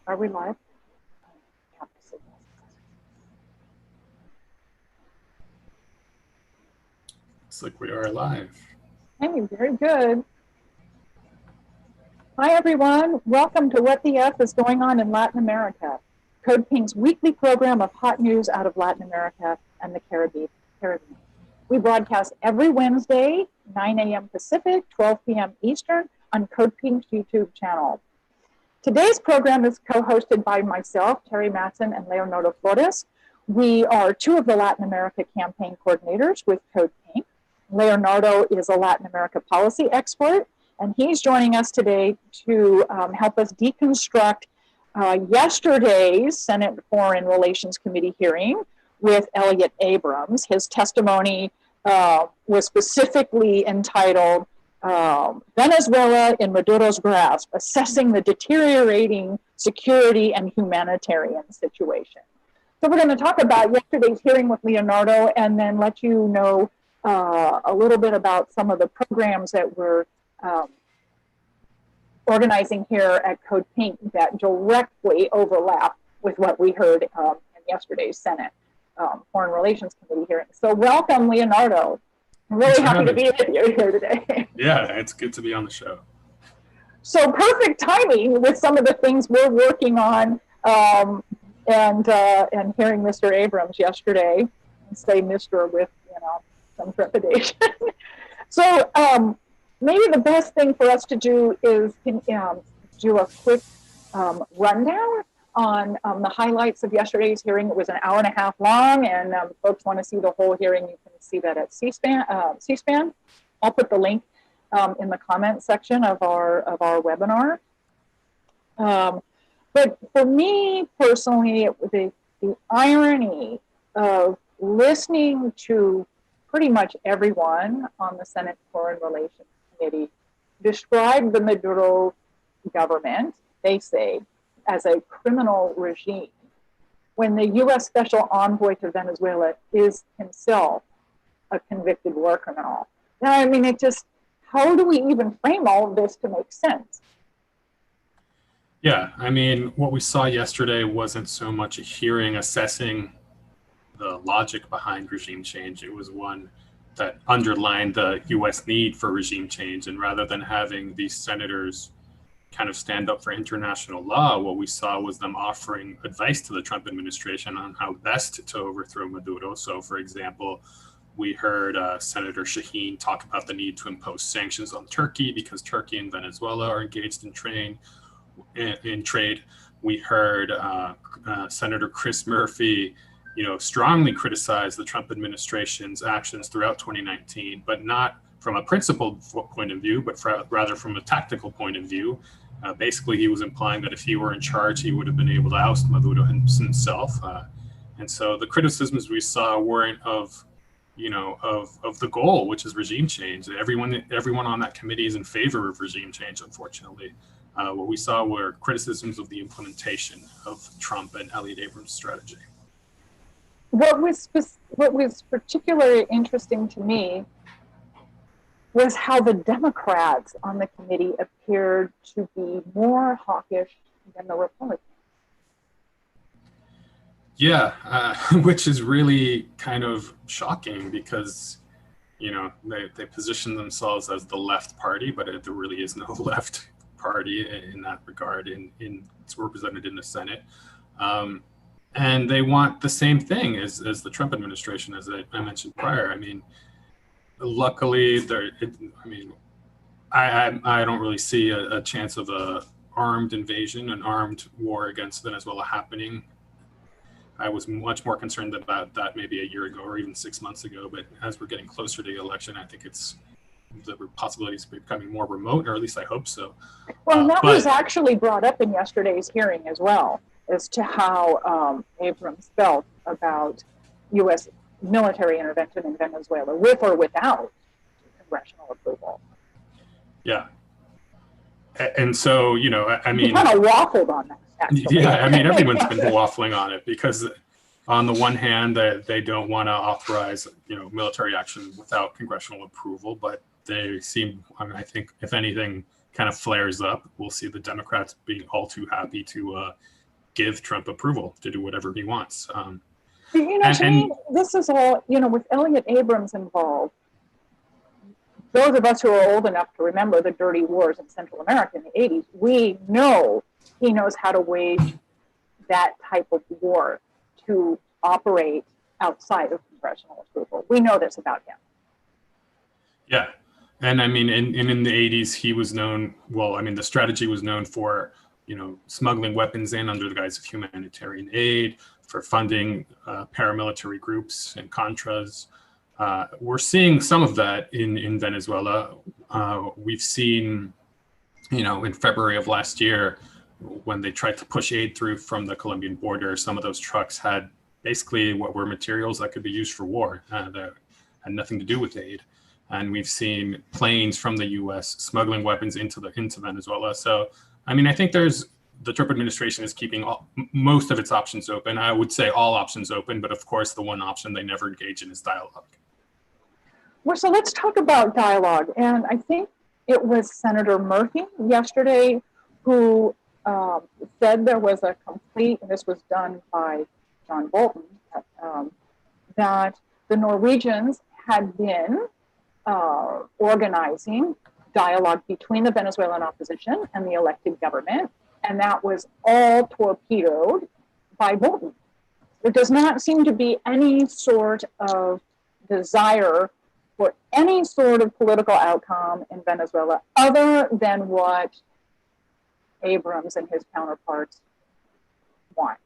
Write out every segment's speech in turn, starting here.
Are we live? Looks like we are live. Hey, very good. Hi, everyone. Welcome to What the F is Going On in Latin America, CODEPINK's weekly program of hot news out of Latin America and the Caribbean. We broadcast every Wednesday, 9 a.m. Pacific, 12 p.m. Eastern on CODEPINK's YouTube channel. Today's program is co-hosted by myself, Teri, Mattson, and Leonardo Flores. We are two of the Latin America campaign coordinators with CODEPINK. Leonardo is a Latin America policy expert, and he's joining us today to help us deconstruct yesterday's Senate Foreign Relations Committee hearing with Elliot Abram. His testimony was specifically entitled Venezuela in Maduro's Grasp, Assessing the Deteriorating Security and Humanitarian Situation. So we're going to talk about yesterday's hearing with Leonardo and then let you know a little bit about some of the programs that we're organizing here at CODEPINK that directly overlap with what we heard in yesterday's Senate Foreign Relations Committee hearing. So welcome, Leonardo. I'm really happy to be with you here today. Yeah, it's good to be on the show. So perfect timing with some of the things we're working on and hearing Mr. Abrams yesterday, and say Mr. with, some trepidation. So maybe the best thing for us to do is do a quick rundown on the highlights of yesterday's hearing. It was an hour and a half long, and folks want to see the whole hearing, you can see that at C-SPAN. I'll put the link in the comment section of our webinar. But for me personally, the irony of listening to pretty much everyone on the Senate Foreign Relations Committee describe the Maduro government, they say, as a criminal regime, when the U.S. Special Envoy to Venezuela is himself a convicted war criminal. Now, I mean, how do we even frame all of this to make sense? Yeah, I mean, what we saw yesterday wasn't so much a hearing assessing the logic behind regime change. It was one that underlined the U.S. need for regime change. And rather than having these senators kind of stand up for international law, what we saw was them offering advice to the Trump administration on how best to overthrow Maduro. So, for example, we heard Senator Shaheen talk about the need to impose sanctions on Turkey because Turkey and Venezuela are engaged in trade. We heard Senator Chris Murphy, strongly criticize the Trump administration's actions throughout 2019, but not from a principled point of view, but rather from a tactical point of view. Basically, he was implying that if he were in charge, he would have been able to oust Maduro himself. And so the criticisms we saw weren't of the goal, which is regime change. Everyone on that committee is in favor of regime change, unfortunately. What we saw were criticisms of the implementation of Trump and Elliot Abram's strategy. What was particularly interesting to me was how the Democrats on the committee appeared to be more hawkish than the Republicans. Yeah, which is really kind of shocking because, they position themselves as the left party, but there really is no left party in that regard. It's represented in the Senate. And they want the same thing as the Trump administration, as I mentioned prior. I mean, luckily, I don't really see a chance of an armed invasion, an armed war against Venezuela happening. I was much more concerned about that maybe a year ago or even 6 months ago. But as we're getting closer to the election, I think the possibilities are becoming more remote, or at least I hope so. Well, that was actually brought up in yesterday's hearing as well, as to how Abrams felt about U.S. military intervention in Venezuela, with or without congressional approval. Yeah. And so, I mean... He kind of waffled on that, actually. Yeah, I mean, everyone's been waffling on it because on the one hand, they don't want to authorize, military action without congressional approval, but they seem, I think, if anything kind of flares up, we'll see the Democrats being all too happy to give Trump approval to do whatever he wants. To me, this is all, with Elliot Abrams involved, those of us who are old enough to remember the dirty wars in Central America in the 80s, we know he knows how to wage that type of war to operate outside of congressional approval. We know this about him. Yeah. And I mean, in the 80s, he was known, the strategy was known for, smuggling weapons in under the guise of humanitarian aid, for funding paramilitary groups and Contras. We're seeing some of that in Venezuela. We've seen, in February of last year, when they tried to push aid through from the Colombian border, some of those trucks had basically what were materials that could be used for war that had nothing to do with aid. And we've seen planes from the U.S. smuggling weapons into Venezuela. So, I think the Trump administration is keeping most of its options open. I would say all options open, but of course, the one option they never engage in is dialogue. Well, so let's talk about dialogue. And I think it was Senator Murphy yesterday who said there was a complete, and this was done by John Bolton, that the Norwegians had been organizing dialogue between the Venezuelan opposition and the elected government, and that was all torpedoed by Bolton. There does not seem to be any sort of desire for any sort of political outcome in Venezuela other than what Abrams and his counterparts want.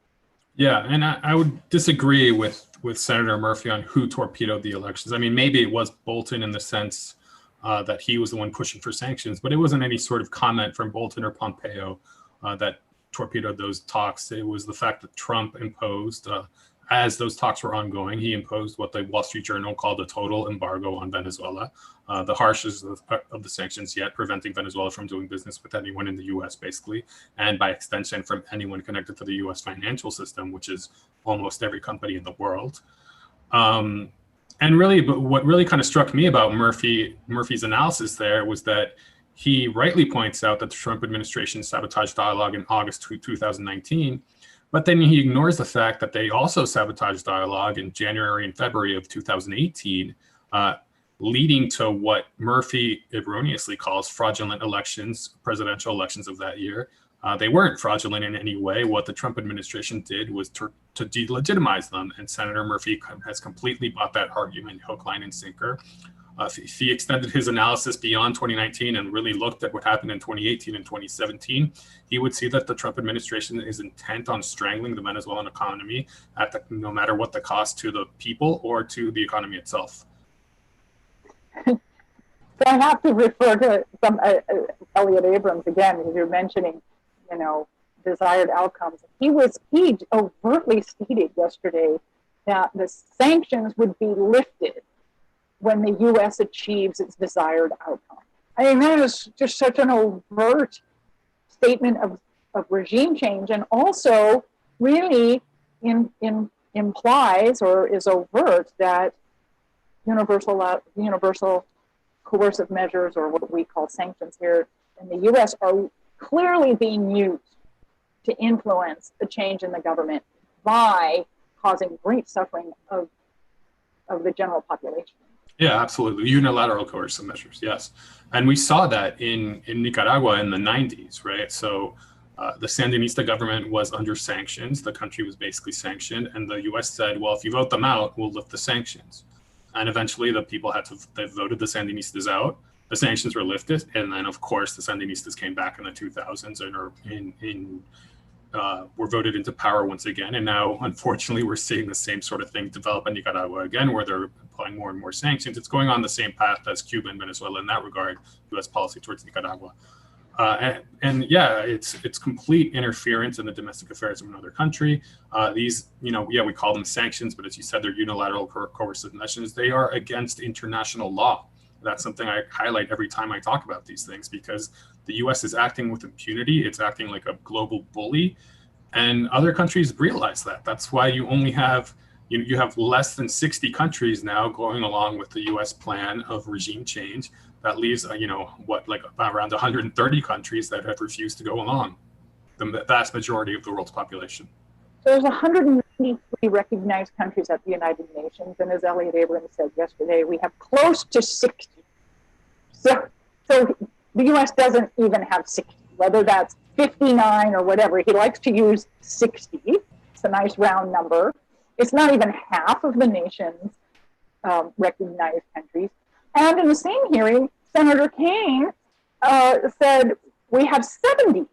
Yeah, and I would disagree with Senator Murphy on who torpedoed the elections. Maybe it was Bolton in the sense that he was the one pushing for sanctions, but it wasn't any sort of comment from Bolton or Pompeo that torpedoed those talks. It was the fact that Trump imposed, as those talks were ongoing, he imposed what the Wall Street Journal called a total embargo on Venezuela, the harshest of the sanctions yet, preventing Venezuela from doing business with anyone in the U.S., basically, and by extension from anyone connected to the U.S. financial system, which is almost every company in the world. And really, but what really kind of struck me about Murphy's analysis there was that he rightly points out that the Trump administration sabotaged dialogue in August 2019, but then he ignores the fact that they also sabotaged dialogue in January and February of 2018, leading to what Murphy erroneously calls fraudulent elections, presidential elections of that year. They weren't fraudulent in any way. What the Trump administration did was to delegitimize them, and Senator Murphy has completely bought that argument hook, line, and sinker. If he extended his analysis beyond 2019 and really looked at what happened in 2018 and 2017, he would see that the Trump administration is intent on strangling the Venezuelan economy no matter what the cost to the people or to the economy itself. So I have to refer to some Elliot Abrams again, because you're mentioning, desired outcomes. He overtly stated yesterday that the sanctions would be lifted when the U.S. achieves its desired outcome. That is just such an overt statement of regime change, and also really implies or is overt that universal coercive measures, or what we call sanctions here in the U.S., are clearly being used to influence the change in the government by causing great suffering of the general population. Yeah, absolutely. Unilateral coercive measures, yes. And we saw that in Nicaragua in the 90s, right? So the Sandinista government was under sanctions. The country was basically sanctioned. And the U.S. said, well, if you vote them out, we'll lift the sanctions. And eventually the people they voted the Sandinistas out. The sanctions were lifted. And then, of course, the Sandinistas came back in the 2000s and were voted into power once again. And now, unfortunately, we're seeing the same sort of thing develop in Nicaragua again, where they're applying more and more sanctions. It's going on the same path as Cuba and Venezuela in that regard, U.S. policy towards Nicaragua. It's complete interference in the domestic affairs of another country. We call them sanctions, but as you said, they're unilateral coercive measures. They are against international law. That's something I highlight every time I talk about these things, because the U.S. is acting with impunity. It's acting like a global bully, and other countries realize that. That's why you only have you have less than 60 countries now going along with the U.S. plan of regime change. That leaves around 130 countries that have refused to go along. the vast majority of the world's population. So there's 193 recognized countries at the United Nations, and as Elliot Abram said yesterday, we have close to 60. So the U.S. doesn't even have 60, whether that's 59 or whatever. He likes to use 60. It's a nice round number. It's not even half of the nation's recognized countries. And in the same hearing, Senator Kaine said we have 70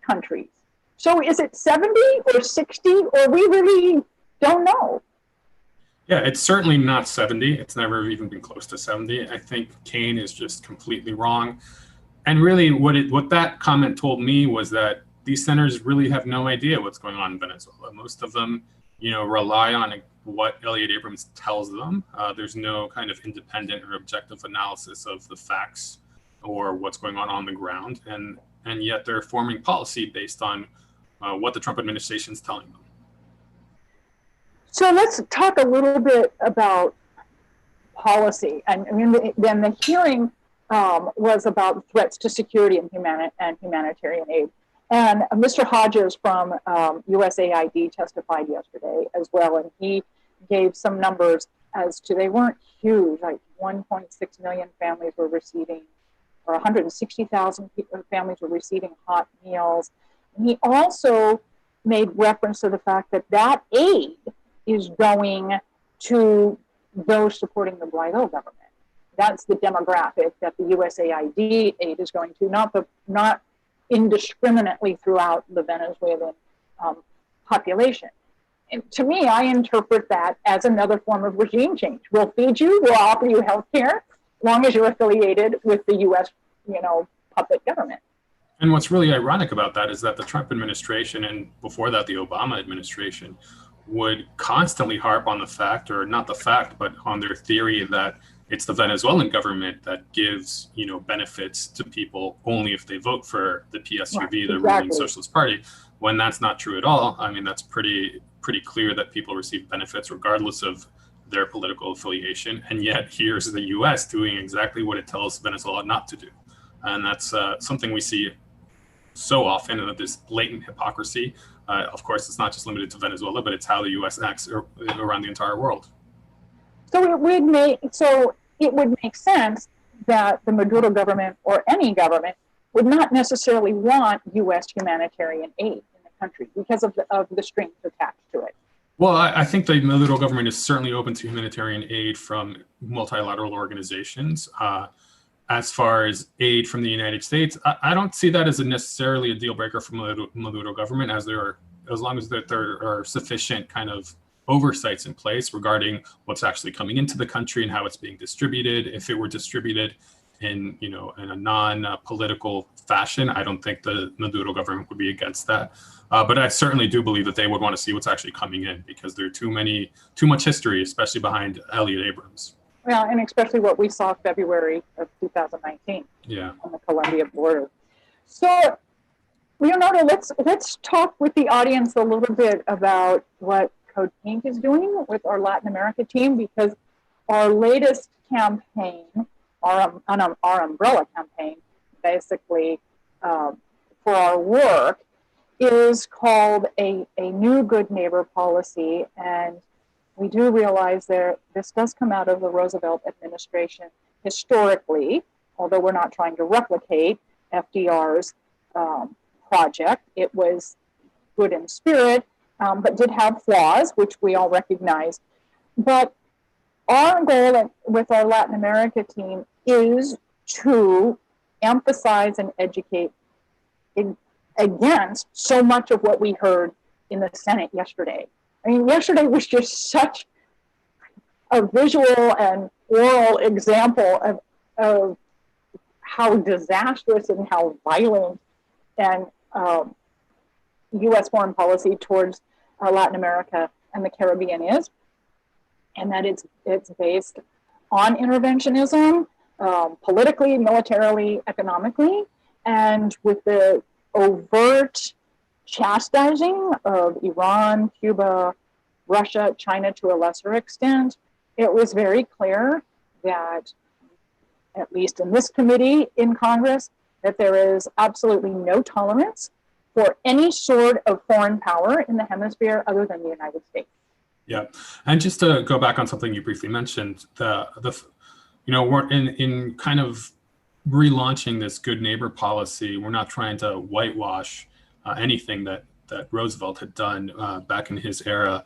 countries. So is it 70 or 60, or we really don't know? Yeah, it's certainly not 70. It's never even been close to 70. I think Kaine is just completely wrong. And really what that comment told me was that these senators really have no idea what's going on in Venezuela. Most of them, rely on what Elliot Abrams tells them. There's no kind of independent or objective analysis of the facts or what's going on the ground. And yet they're forming policy based on what the Trump administration is telling them. So let's talk a little bit about policy. And then the hearing was about threats to security and humanitarian aid. And Mr. Hodges from USAID testified yesterday as well, and he gave some numbers as to, they weren't huge, like 1.6 million families were receiving, or 160,000 families were receiving hot meals. And he also made reference to the fact that aid is going to those supporting the Guaido government. That's the demographic that the USAID aid is going to, not indiscriminately throughout the Venezuelan population. And to me, I interpret that as another form of regime change. We'll feed you, we'll offer you health care, as long as you're affiliated with the US, puppet government. And what's really ironic about that is that the Trump administration, and before that, the Obama administration, would constantly harp on the fact, or not the fact, but on their theory that it's the Venezuelan government that gives, benefits to people only if they vote for the PSUV, right, the exactly. ruling Socialist Party, when that's not true at all. I mean, that's pretty clear that people receive benefits regardless of their political affiliation. And yet here's the US doing exactly what it tells Venezuela not to do. And that's something we see so often, this blatant hypocrisy. Of course, it's not just limited to Venezuela, but it's how the US acts around the entire world. So it would make sense that the Maduro government, or any government, would not necessarily want U.S. humanitarian aid in the country because of the strings attached to it. Well, I think the Maduro government is certainly open to humanitarian aid from multilateral organizations. As far as aid from the United States, I don't see that as necessarily a deal breaker for Maduro government, as long as there are sufficient kind of oversights in place regarding what's actually coming into the country and how it's being distributed. If it were distributed in a non-political fashion, I don't think the Maduro government would be against that. But I certainly do believe that they would want to see what's actually coming in, because there's too much history, especially behind Elliot Abrams. Well, and especially what we saw February of 2019 on the Colombia border. So, Leonardo, let's talk with the audience a little bit about what CODEPINK is doing with our Latin America team, because our latest campaign, our umbrella campaign, basically for our work, is called a new good neighbor policy. And we do realize this does come out of the Roosevelt administration historically, although we're not trying to replicate FDR's project. It was good in spirit, but did have flaws, which we all recognize. But our goal with our Latin America team is to emphasize and educate against so much of what we heard in the Senate yesterday. I mean, yesterday was just such a visual and oral example of how disastrous and how violent and U.S. foreign policy towards Latin America and the Caribbean is, and that it's based on interventionism, politically, militarily, economically, and with the overt chastising of Iran, Cuba, Russia, China to a lesser extent. It was very clear that, at least in this committee in Congress, that there is absolutely no tolerance for any sort of foreign power in the hemisphere other than the United States. Yeah, and just to go back on something you briefly mentioned, we're in kind of relaunching this good neighbor policy. We're not trying to whitewash anything that Roosevelt had done back in his era,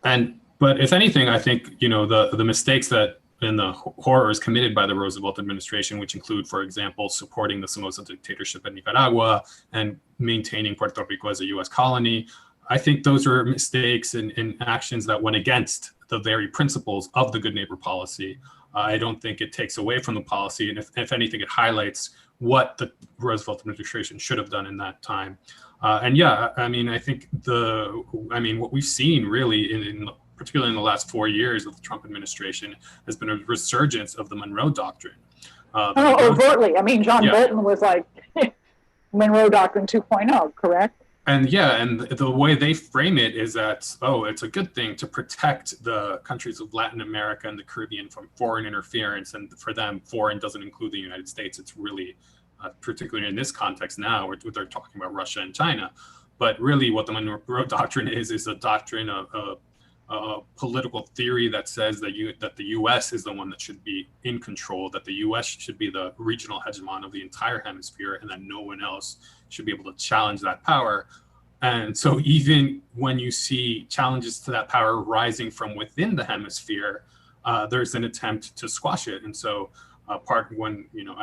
but if anything, I think the mistakes that and the horrors committed by the Roosevelt administration, which include, for example, supporting the Somoza dictatorship in Nicaragua and maintaining Puerto Rico as a U.S. colony. I think those are mistakes and actions that went against the very principles of the good neighbor policy. I don't think it takes away from the policy, and if anything, it highlights what the Roosevelt administration should have done in that time. I think what we've seen really particularly in the last 4 years of the Trump administration, has been a resurgence of the Monroe Doctrine. Overtly. I mean, John Bolton was like Monroe Doctrine 2.0, correct? And the way they frame it is that, it's a good thing to protect the countries of Latin America and the Caribbean from foreign interference. And for them, foreign doesn't include the United States. It's really, particularly in this context now, where they're talking about Russia and China. But really what the Monroe Doctrine is a doctrine of a political theory that says that the U.S. is the one that should be in control, that the U.S. should be the regional hegemon of the entire hemisphere, and that no one else should be able to challenge that power. And so even when you see challenges to that power rising from within the hemisphere, there's an attempt to squash it. And so I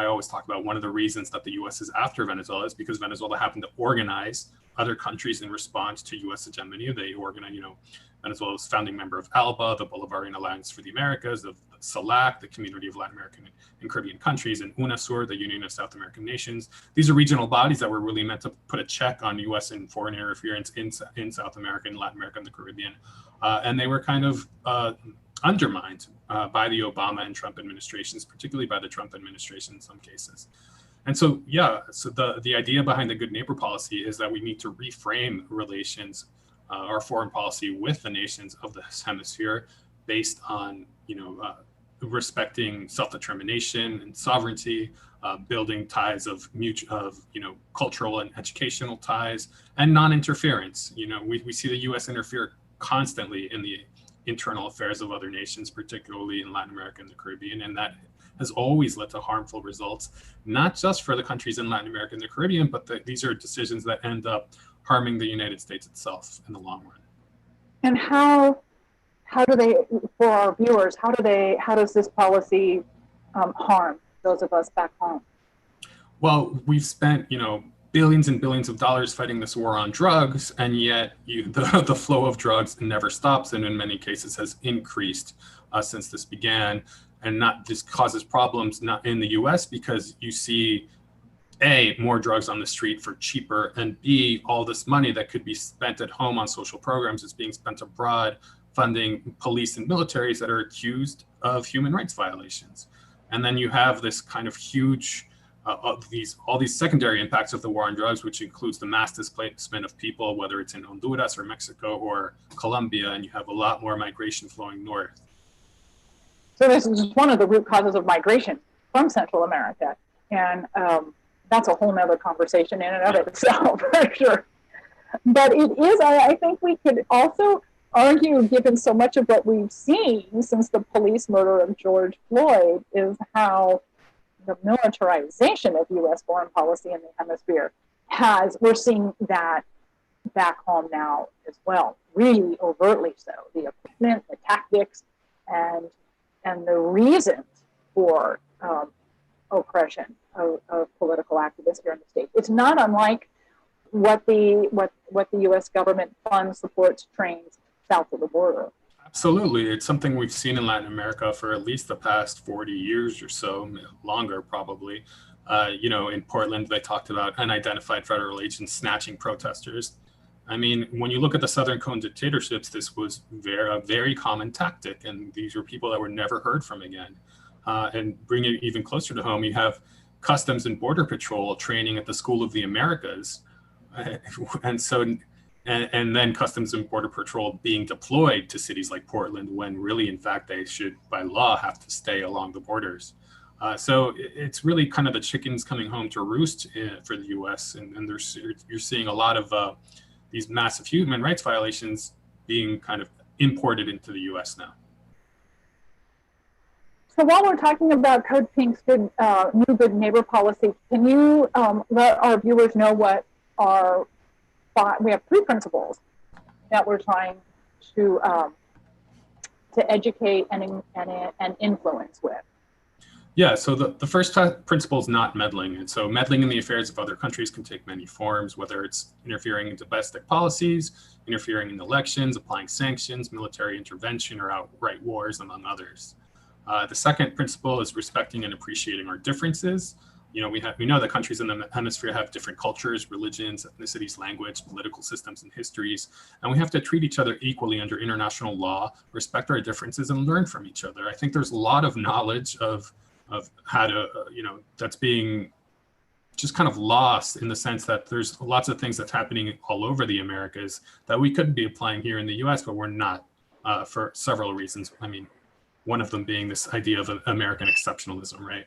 always talk about one of the reasons that the U.S. is after Venezuela is because Venezuela happened to organize other countries in response to U.S. hegemony. They organize, Venezuela's founding member of ALBA, the Bolivarian Alliance for the Americas, the CELAC, the Community of Latin American and Caribbean Countries, and UNASUR, the Union of South American Nations. These are regional bodies that were really meant to put a check on U.S. and foreign interference in South America and Latin America and the Caribbean. And they were kind of undermined by the Obama and Trump administrations, particularly by the Trump administration in some cases. And so, the idea behind the good neighbor policy is that we need to reframe relations, our foreign policy with the nations of this hemisphere based on, respecting self-determination and sovereignty, building ties of cultural and educational ties, and non-interference. We see the U.S. interfere constantly in the internal affairs of other nations, particularly in Latin America and the Caribbean, and that has always led to harmful results, not just for the countries in Latin America and the Caribbean, but these are decisions that end up harming the United States itself in the long run. And how do they, for our viewers, how does this policy harm those of us back home? Well, we've spent, billions and billions of dollars fighting this war on drugs, and yet the flow of drugs never stops, and in many cases has increased since this began. And this causes problems not in the U.S. because you see, A, more drugs on the street for cheaper, and B, all this money that could be spent at home on social programs is being spent abroad, funding police and militaries that are accused of human rights violations. And then you have this kind of huge, all these secondary impacts of the war on drugs, which includes the mass displacement of people, whether it's in Honduras or Mexico or Colombia, and you have a lot more migration flowing north. So this is one of the root causes of migration from Central America. And that's a whole nother conversation in and of itself, for sure. But it is, I think we could also argue, given so much of what we've seen since the police murder of George Floyd, is how the militarization of U.S. foreign policy in the hemisphere we're seeing that back home now as well, really overtly so. The equipment, the tactics, and the reasons for oppression of political activists here in the States. It's not unlike what the U.S. government funds, supports, trains south of the border. Absolutely. It's something we've seen in Latin America for at least the past 40 years or so, longer probably. In Portland, they talked about unidentified federal agents snatching protesters. I mean, when you look at the Southern Cone dictatorships, this was a very common tactic, and these were people that were never heard from again. And bring it even closer to home, you have Customs and Border Patrol training at the School of the Americas, and then Customs and Border Patrol being deployed to cities like Portland, when really, in fact, they should, by law, have to stay along the borders. So it's really kind of the chickens coming home to roost for the U.S. And you're seeing a lot of these massive human rights violations being kind of imported into the U.S. now. So while we're talking about CODEPINK's new good neighbor policy, can you let our viewers know what we have 3 principles that we're trying to educate and influence with? Yeah, so the first principle is not meddling. And so meddling in the affairs of other countries can take many forms, whether it's interfering in domestic policies, interfering in elections, applying sanctions, military intervention, or outright wars, among others. The second principle is respecting and appreciating our differences. We know that countries in the hemisphere have different cultures, religions, ethnicities, language, political systems, and histories, and we have to treat each other equally under international law, respect our differences, and learn from each other. I think there's a lot of knowledge of how to, that's being just kind of lost, in the sense that there's lots of things that's happening all over the Americas that we could be applying here in the US, but we're not, for several reasons. I mean, one of them being this idea of American exceptionalism, right?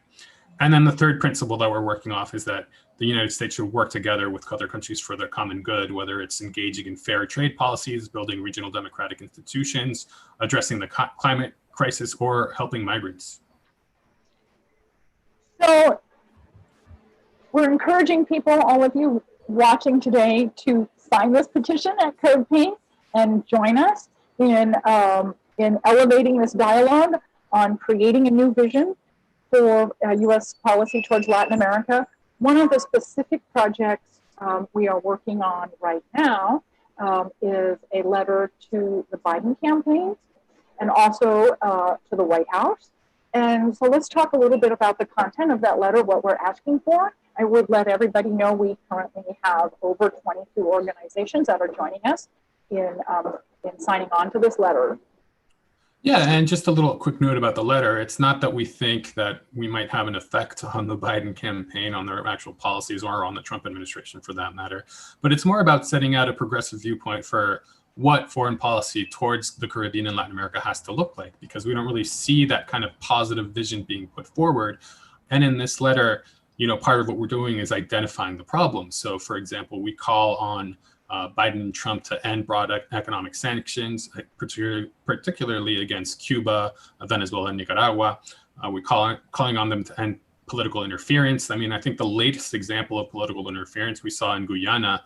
And then the third principle that we're working off is that the United States should work together with other countries for their common good, whether it's engaging in fair trade policies, building regional democratic institutions, addressing the climate crisis, or helping migrants. So we're encouraging people, all of you watching today, to sign this petition at CODEPINK and join us in elevating this dialogue on creating a new vision for U.S. policy towards Latin America. One of the specific projects we are working on right now is a letter to the Biden campaign and also to the White House. And so let's talk a little bit about the content of that letter, what we're asking for. I would let everybody know we currently have over 22 organizations that are joining us in signing on to this letter. Yeah, and just a little quick note about the letter. It's not that we think that we might have an effect on the Biden campaign, on their actual policies, or on the Trump administration for that matter, but it's more about setting out a progressive viewpoint for what foreign policy towards the Caribbean and Latin America has to look like, because we don't really see that kind of positive vision being put forward. And in this letter, part of what we're doing is identifying the problems. So for example, we call on Biden and Trump to end broad economic sanctions, particularly against Cuba, Venezuela, and Nicaragua. We're calling on them to end political interference. I mean, I think the latest example of political interference we saw in Guyana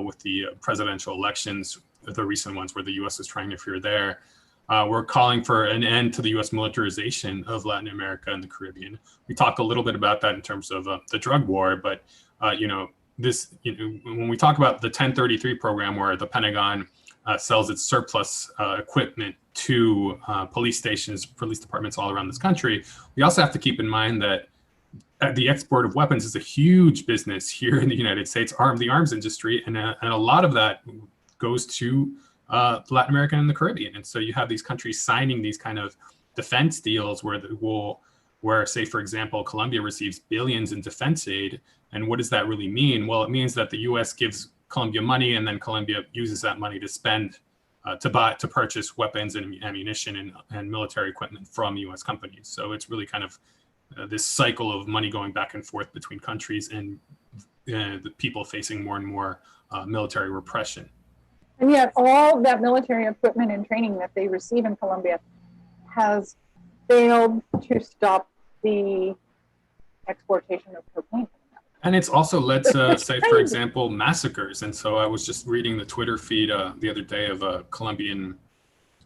with the presidential elections, the recent ones where the U.S. was trying to interfere there. We're calling for an end to the U.S. militarization of Latin America and the Caribbean. We talk a little bit about that in terms of the drug war, but when we talk about the 1033 program, where the Pentagon sells its surplus equipment to police stations, police departments all around this country, we also have to keep in mind that the export of weapons is a huge business here in the United States, the arms industry, and a lot of that goes to Latin America and the Caribbean. And so you have these countries signing these kind of defense deals where, say, for example, Colombia receives billions in defense aid. And what does that really mean? Well, it means that the U.S. gives Colombia money, and then Colombia uses that money to spend, to purchase weapons and ammunition and military equipment from U.S. companies. So it's really kind of this cycle of money going back and forth between countries, and the people facing more and more military repression. And yet all that military equipment and training that they receive in Colombia has failed to stop the exportation of cocaine. And it's also led to, say, for example, massacres. And so I was just reading the Twitter feed the other day of a Colombian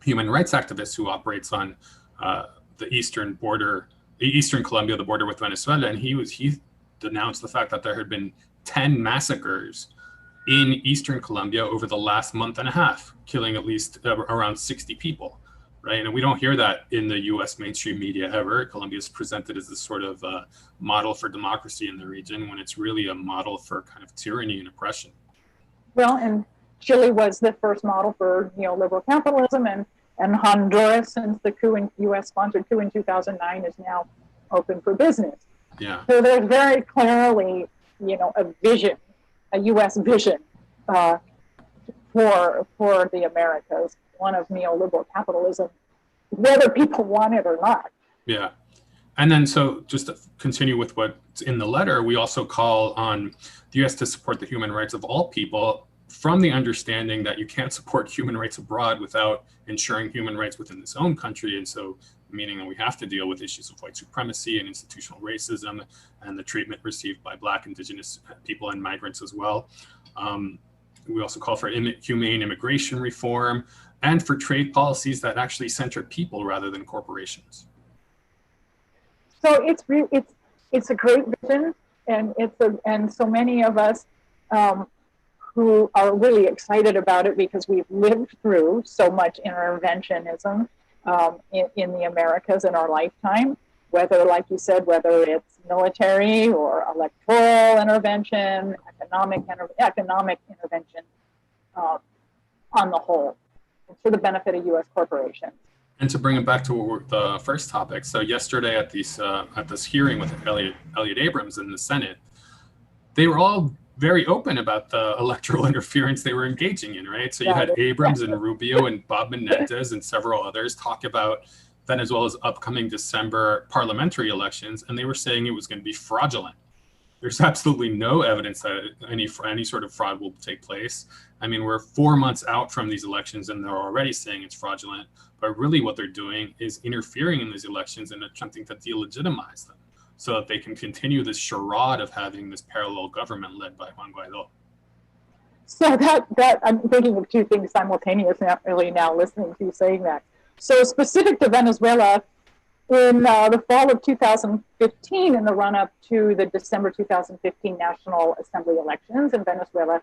human rights activist who operates on the eastern border, eastern Colombia, the border with Venezuela. And he denounced the fact that there had been 10 massacres in eastern Colombia over the last month and a half, killing at least around 60 people, right? And we don't hear that in the US mainstream media ever. Colombia is presented as this sort of model for democracy in the region, when it's really a model for kind of tyranny and oppression. Well, and Chile was the first model for neoliberal capitalism, and Honduras, since the US-sponsored coup in 2009, is now open for business. Yeah. So there's very clearly, a vision, a U.S. vision for the Americas, one of neoliberal capitalism, whether people want it or not. Yeah. And then, so just to continue with what's in the letter, we also call on the U.S. to support the human rights of all people from the understanding that you can't support human rights abroad without ensuring human rights within its own country. And so, meaning that we have to deal with issues of white supremacy and institutional racism and the treatment received by Black, Indigenous people and migrants as well. We also call for humane immigration reform and for trade policies that actually center people rather than corporations. So it's a great vision, and and so many of us who are really excited about it because we've lived through so much interventionism in the Americas in our lifetime, whether, like you said, whether it's military or electoral intervention, economic intervention on the whole, for the benefit of U.S. corporations. And to bring it back to the first topic, so yesterday at this hearing with Elliot Abrams in the Senate, they were all very open about the electoral interference they were engaging in, right? So you had Abrams and Rubio and Bob Menendez and several others talk about Venezuela's upcoming December parliamentary elections, and they were saying it was going to be fraudulent. There's absolutely no evidence that any sort of fraud will take place. I mean, we're 4 months out from these elections and they're already saying it's fraudulent, but really what they're doing is interfering in these elections and attempting to delegitimize them so that they can continue this charade of having this parallel government led by Juan Guaido. So that I'm thinking of two things simultaneously now listening to you saying that. So specific to Venezuela, in the fall of 2015, in the run-up to the December 2015 National Assembly elections in Venezuela,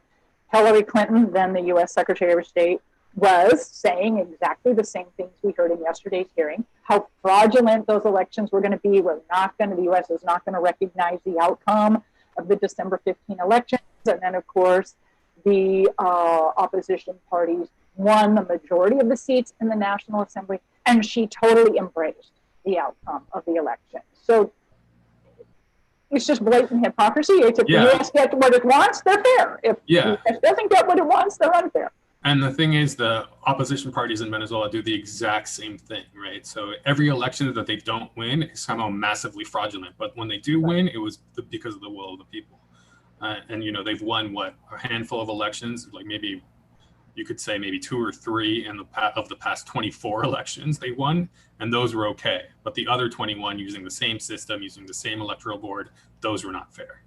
Hillary Clinton, then the U.S. Secretary of State, was saying exactly the same things we heard in yesterday's hearing, how fraudulent those elections were going to be. The U.S. is not going to recognize the outcome of the December 15 elections. And then, of course, the opposition parties won the majority of the seats in the National Assembly, and she totally embraced the outcome of the election. So it's just blatant hypocrisy. If the U.S. gets what it wants, they're fair. If the U.S. doesn't get what it wants, they're unfair. And the thing is, the opposition parties in Venezuela do the exact same thing, right? So every election that they don't win is somehow massively fraudulent. But when they do win, it was because of the will of the people. And, they've won, a handful of elections, like maybe you could say maybe 2 or 3 of the past 24 elections they won, and those were okay. But the other 21, using the same system, using the same electoral board, those were not fair.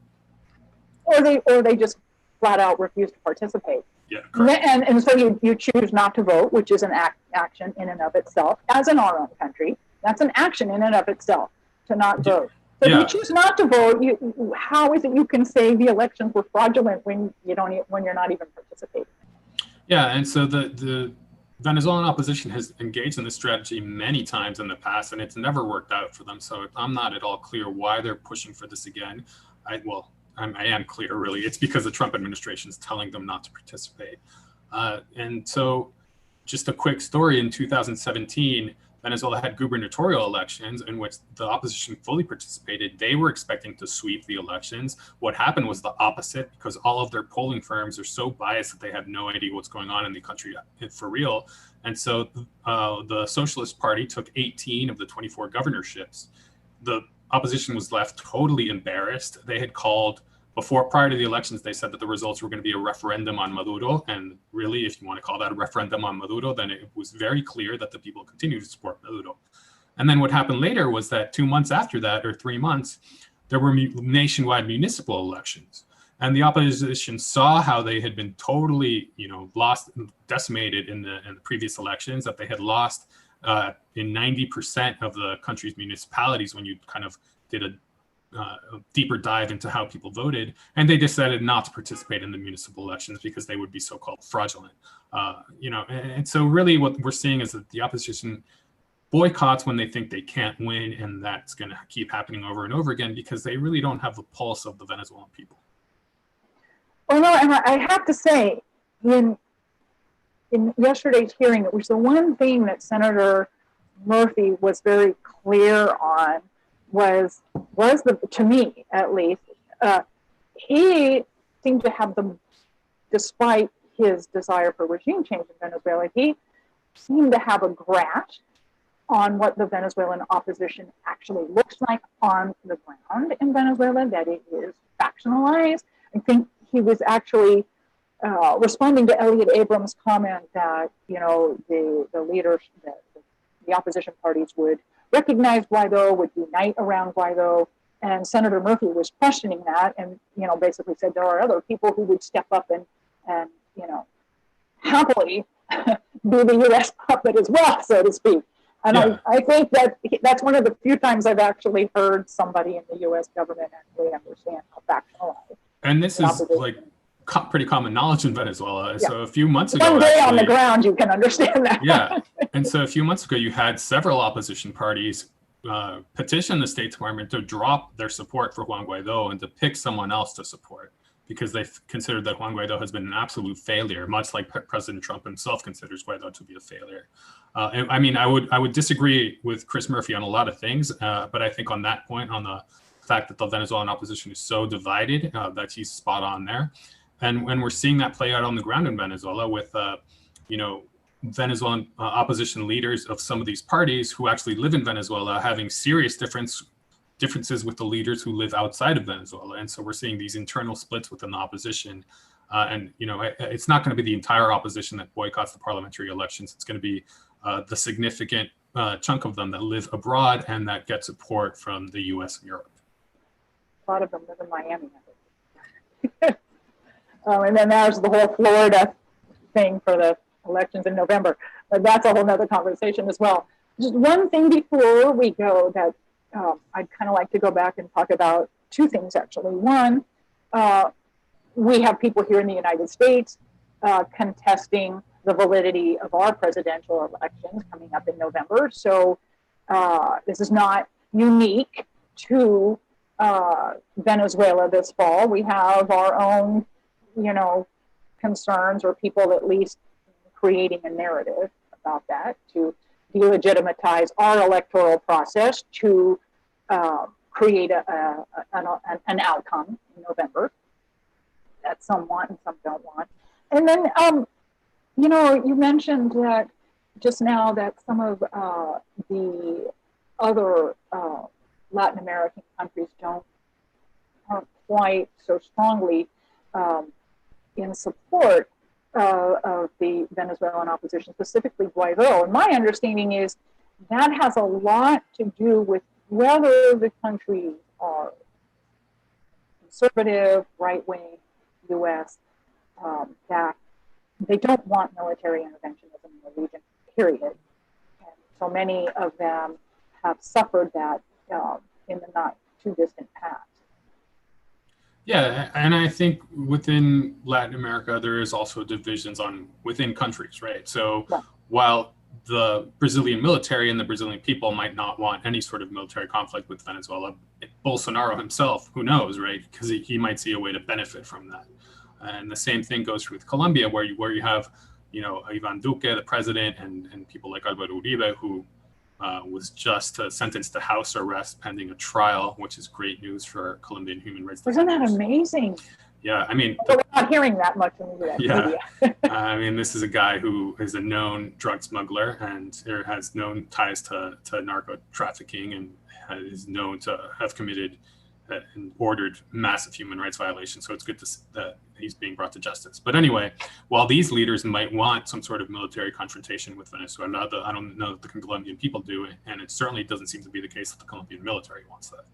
Or they just flat out refused to participate. Yeah, correct. And so you choose not to vote, which is an action in and of itself, as in our own country. That's an action in and of itself, to not vote. So if you choose not to vote, how is it you can say the elections were fraudulent when you're not even participating? Yeah, and so the Venezuelan opposition has engaged in this strategy many times in the past, and it's never worked out for them. So I'm not at all clear why they're pushing for this again. I am clear, really. It's because the Trump administration is telling them not to participate. And so just a quick story, in 2017, Venezuela had gubernatorial elections in which the opposition fully participated. They were expecting to sweep the elections. What happened was the opposite, because all of their polling firms are so biased that they have no idea what's going on in the country for real. And so the Socialist Party took 18 of the 24 governorships. The opposition was left totally embarrassed. They had called, prior to the elections, they said that the results were going to be a referendum on Maduro. And really, if you want to call that a referendum on Maduro, then it was very clear that the people continue to support Maduro. And then what happened later was that 2 months after that, or 3 months, there were nationwide municipal elections. And the opposition saw how they had been totally, decimated in the previous elections, that they had lost in 90% of the country's municipalities when you kind of did a deeper dive into how people voted, and they decided not to participate in the municipal elections because they would be so-called fraudulent. And so really what we're seeing is that the opposition boycotts when they think they can't win, and that's going to keep happening over and over again because they really don't have the pulse of the Venezuelan people. Well, no, and I have to say, in yesterday's hearing, it was the one thing that Senator Murphy was very clear on, was to me at least, he seemed to have despite his desire for regime change in Venezuela, he seemed to have a grasp on what the Venezuelan opposition actually looks like on the ground in Venezuela, that it is factionalized. I think he was actually responding to Elliot Abram's comment that, you know, the leaders, the opposition parties would recognize Guaido, would unite around Guaido, and Senator Murphy was questioning that, and, you know, basically said there are other people who would step up and you know, happily be the U.S. puppet as well, so to speak. And yeah. I think that that's one of the few times I've actually heard somebody in the U.S. government actually understand how factionalized. And this is like pretty common knowledge in Venezuela. Yeah. So a few months ago, one day on the ground, you can understand that. Yeah. And so a few months ago, you had several opposition parties petition the State Department to drop their support for Juan Guaido and to pick someone else to support, because they considered that Juan Guaido has been an absolute failure, much like President Trump himself considers Guaido to be a failure. I mean, I would disagree with Chris Murphy on a lot of things, but I think on that point, on the fact that the Venezuelan opposition is so divided, that he's spot on there. And when we're seeing that play out on the ground in Venezuela with, you know, Venezuelan opposition leaders of some of these parties who actually live in Venezuela having serious differences with the leaders who live outside of Venezuela. And so we're seeing these internal splits within the opposition. And, you know, it's not going to be the entire opposition that boycotts the parliamentary elections. It's going to be the significant chunk of them that live abroad and that get support from the US and Europe. A lot of them live in Miami. And then there's the whole Florida thing for the elections in November. But that's a whole nother conversation as well. Just one thing before we go that I'd kind of like to go back and talk about two things, actually. One, we have people here in the United States contesting the validity of our presidential elections coming up in November. So this is not unique to Venezuela this fall. We have our own, you know, concerns, or people at least creating a narrative about that to delegitimize our electoral process, to create an outcome in November that some want and some don't want. And then, you know, you mentioned that just now that some of the other Latin American countries aren't quite so strongly in support of the Venezuelan opposition, specifically Guaido. And my understanding is that has a lot to do with whether the countries are conservative, right-wing, U.S., that they don't want military interventionism in the region, period. And so many of them have suffered that in the not too distant past. Yeah, and I think within Latin America, there is also divisions within countries, right? So yeah. While the Brazilian military and the Brazilian people might not want any sort of military conflict with Venezuela, Bolsonaro himself, who knows, right? Because he might see a way to benefit from that. And the same thing goes with Colombia, where you have, you know, Ivan Duque, the president, and people like Álvaro Uribe, who was just sentenced to house arrest pending a trial, which is great news for Colombian human rights defenders. Isn't that amazing? Yeah, I mean, we're not hearing that much in the US media. I mean, this is a guy who is a known drug smuggler and has known ties to narco trafficking and is known to have committed and ordered massive human rights violations. So it's good that he's being brought to justice. But anyway, while these leaders might want some sort of military confrontation with Venezuela, I don't know that the Colombian people do, and it certainly doesn't seem to be the case that the Colombian military wants that.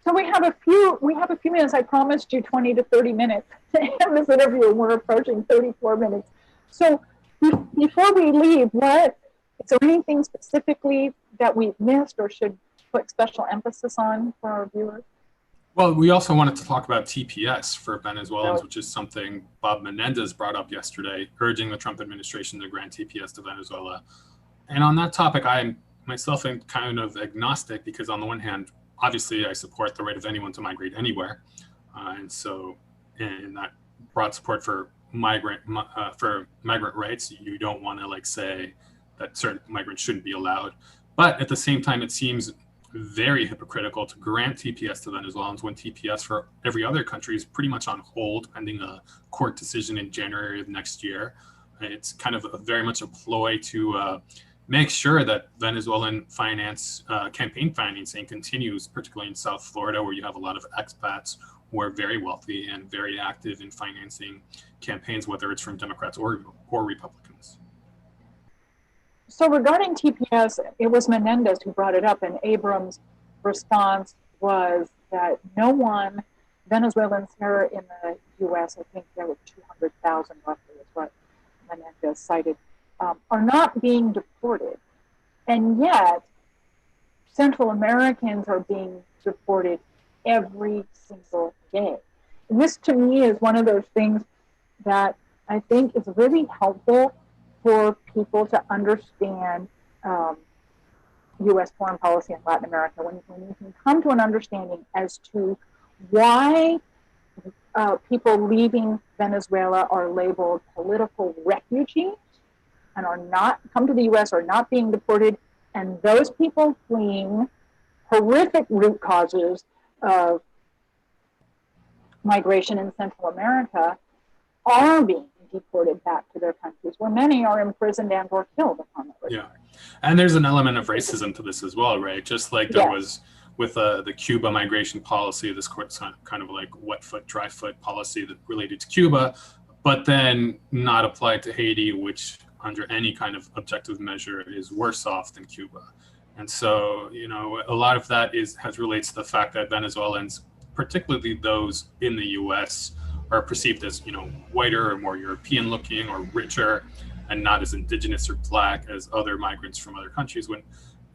So we have a few minutes. I promised you 20 to 30 minutes in this interview, and we're approaching 34 minutes. So before we leave, is there anything specifically that we've missed or should put special emphasis on for our viewers? Well, we also wanted to talk about TPS for Venezuelans, which is something Bob Menendez brought up yesterday, urging the Trump administration to grant TPS to Venezuela. And on that topic, I myself am kind of agnostic, because on the one hand, obviously I support the right of anyone to migrate anywhere. And that broad support for migrant rights, you don't want to say that certain migrants shouldn't be allowed. But at the same time, it seems very hypocritical to grant TPS to Venezuelans when TPS for every other country is pretty much on hold pending a court decision in January of next year. It's kind of very much a ploy to make sure that Venezuelan campaign financing continues, particularly in South Florida, where you have a lot of expats who are very wealthy and very active in financing campaigns, whether it's from Democrats or Republicans. So regarding TPS, it was Menendez who brought it up, and Abram's response was that no one, Venezuelans here in the U.S., I think there were 200,000 roughly is what Menendez cited, are not being deported. And yet, Central Americans are being deported every single day. And this, to me, is one of those things that I think is really helpful for people to understand U.S. foreign policy in Latin America. When you can come to an understanding as to why people leaving Venezuela are labeled political refugees and are not come to the U.S. are not being deported, and those people fleeing horrific root causes of migration in Central America are being deported back to their countries, where many are imprisoned and or killed upon their return. Yeah, and there's an element of racism to this as well, right? Just like there was with the Cuba migration policy, this kind of like wet foot, dry foot policy that related to Cuba, but then not applied to Haiti, which under any kind of objective measure is worse off than Cuba. And so, you know, a lot of that relates to the fact that Venezuelans, particularly those in the U.S., are perceived as, you know, whiter or more European looking or richer and not as indigenous or black as other migrants from other countries, when,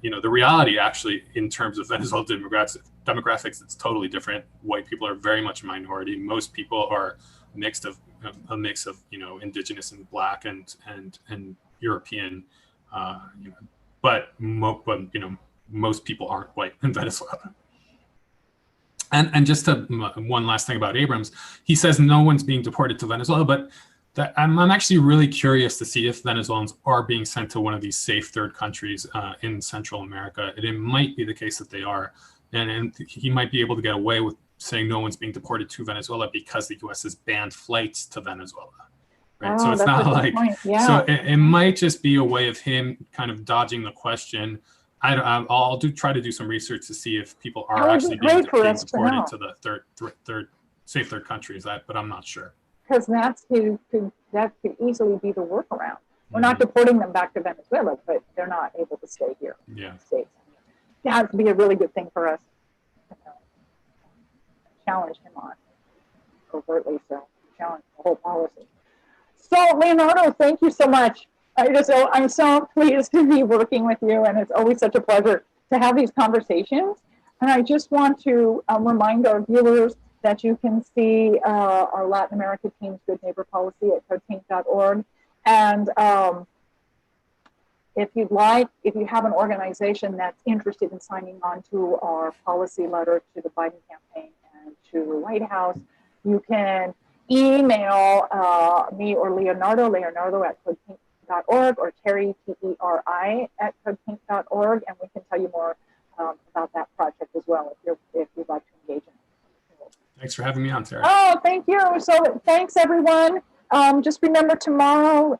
you know, the reality actually in terms of Venezuelan demographics, it's totally different. White people are very much a minority. Most people are a mix of, you know, indigenous and black and European, you know, but you know, most people aren't white in Venezuela. And just to one last thing about Abrams, he says no one's being deported to Venezuela, but I'm actually really curious to see if Venezuelans are being sent to one of these safe third countries in Central America. And it might be the case that they are, and he might be able to get away with saying no one's being deported to Venezuela because the U.S. has banned flights to Venezuela. Right? So it's not like, so it might just be a way of him kind of dodging the question. I'll try to do some research to see if people are actually being deported to the safe third countries, but I'm not sure. Because that could easily be the workaround. We're not deporting them back to Venezuela, but they're not able to stay here in the States. That would be a really good thing for us to challenge him on, overtly so, challenge the whole policy. So, Leonardo, thank you so much. I'm so pleased to be working with you, and it's always such a pleasure to have these conversations. And I just want to remind our viewers that you can see our Latin America team's Good Neighbor Policy at CODEPINK.org. And if you have an organization that's interested in signing on to our policy letter to the Biden campaign and to the White House, you can email me or Leonardo at CODEPINK.org, or Teri, Teri, at CODEPINK.org, and we can tell you more about that project as well if you'd like to engage in it. Thanks for having me on, Teri. Oh, thank you. So thanks, everyone. Just remember, tomorrow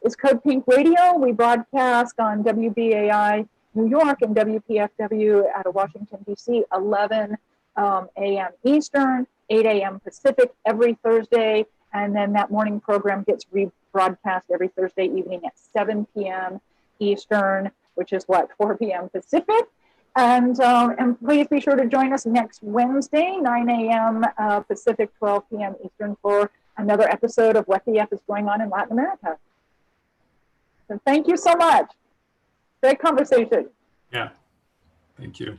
is Code Pink Radio. We broadcast on WBAI New York and WPFW out of Washington, D.C., 11 a.m. Eastern, 8 a.m. Pacific every Thursday. And then that morning program gets rebroadcast every Thursday evening at 7 p.m. Eastern, which is 4 p.m. Pacific. And please be sure to join us next Wednesday, 9 a.m. Pacific, 12 p.m. Eastern, for another episode of What the F is Going On in Latin America. So thank you so much. Great conversation. Yeah, thank you.